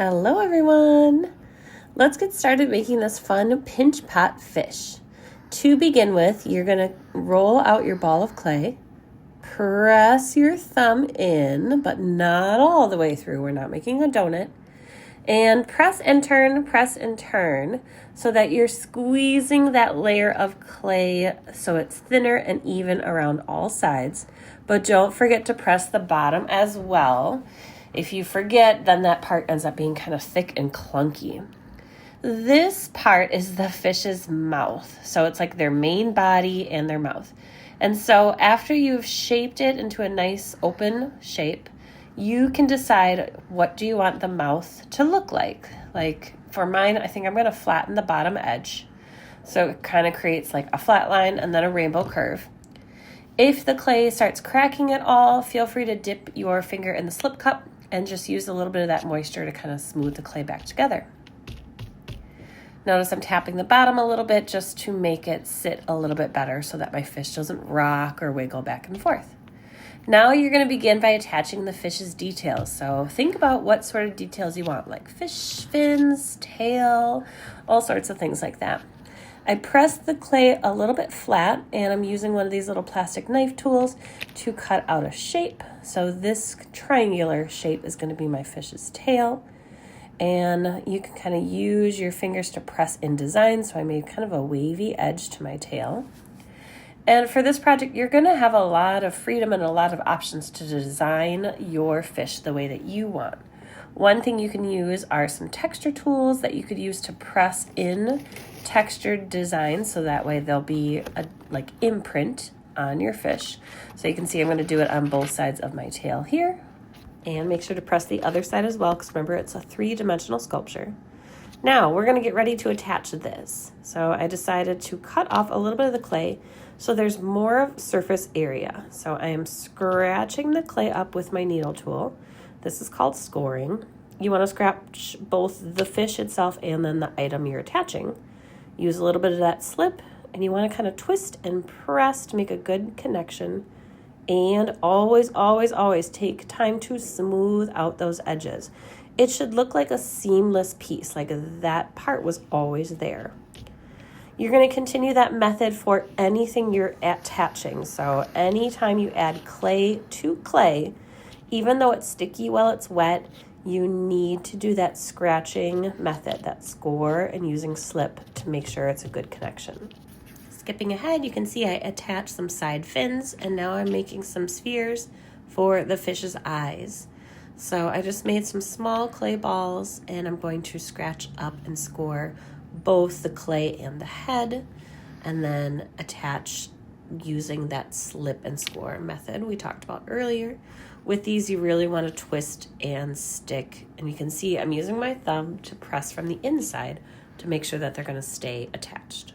Hello everyone! Let's get started making this fun pinch pot fish. To begin with, you're going to roll out your ball of clay, press your thumb in, but not all the way through. We're not making a donut. And press and turn so that you're squeezing that layer of clay so it's thinner and even around all sides. But don't forget to press the bottom as well. If you forget, then that part ends up being kind of thick and clunky. This part is the fish's mouth. So it's like their main body and their mouth. And so after you've shaped it into a nice open shape, you can decide what do you want the mouth to look like. Like for mine, I think I'm going to flatten the bottom edge. So it kind of creates like a flat line and then a rainbow curve. If the clay starts cracking at all, feel free to dip your finger in the slip cup and just use a little bit of that moisture to kind of smooth the clay back together. Notice I'm tapping the bottom a little bit just to make it sit a little bit better so that my fish doesn't rock or wiggle back and forth. Now you're going to begin by attaching the fish's details. So think about what sort of details you want, like fish fins, tail, all sorts of things like that. I pressed the clay a little bit flat, and I'm using one of these little plastic knife tools to cut out a shape. So this triangular shape is going to be my fish's tail. And you can kind of use your fingers to press in design. So I made kind of a wavy edge to my tail. And for this project, you're going to have a lot of freedom and a lot of options to design your fish the way that you want. One thing you can use are some texture tools that you could use to press in textured designs, so that way there'll be a like imprint on your fish. So you can see I'm going to do it on both sides of my tail here. And make sure to press the other side as well, because remember it's a 3-dimensional sculpture. Now we're going to get ready to attach this. So I decided to cut off a little bit of the clay so there's more surface area. So I am scratching the clay up with my needle tool. This is called scoring. You want to scratch both the fish itself and then the item you're attaching. Use a little bit of that slip, and you want to kind of twist and press to make a good connection. And always, always, always take time to smooth out those edges. It should look like a seamless piece, like that part was always there. You're going to continue that method for anything you're attaching. So anytime you add clay to clay, even though it's sticky while it's wet, you need to do that scratching method, that score, and using slip to make sure it's a good connection. Skipping ahead, you can see I attached some side fins, and now I'm making some spheres for the fish's eyes. So I just made some small clay balls, and I'm going to scratch up and score both the clay and the head, and then attach using that slip and score method we talked about earlier. With these, you really want to twist and stick, and you can see I'm using my thumb to press from the inside to make sure that they're going to stay attached.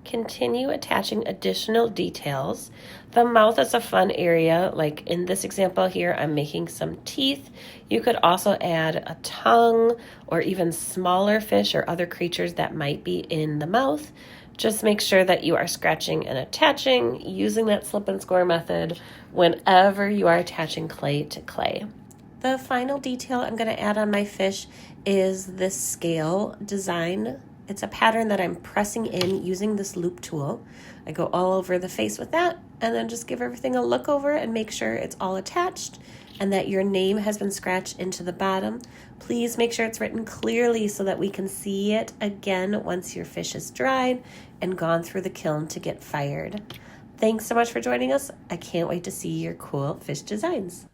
Continue attaching additional details. The mouth is a fun area. Like in this example here, I'm making some teeth. You could also add a tongue or even smaller fish or other creatures that might be in the mouth. Just make sure that you are scratching and attaching using that slip and score method whenever you are attaching clay to clay. The final detail I'm going to add on my fish is this scale design. It's a pattern that I'm pressing in using this loop tool. I go all over the face with that, and then just give everything a look over and make sure it's all attached and that your name has been scratched into the bottom. Please make sure it's written clearly so that we can see it again once your fish is dried and gone through the kiln to get fired. Thanks so much for joining us. I can't wait to see your cool fish designs.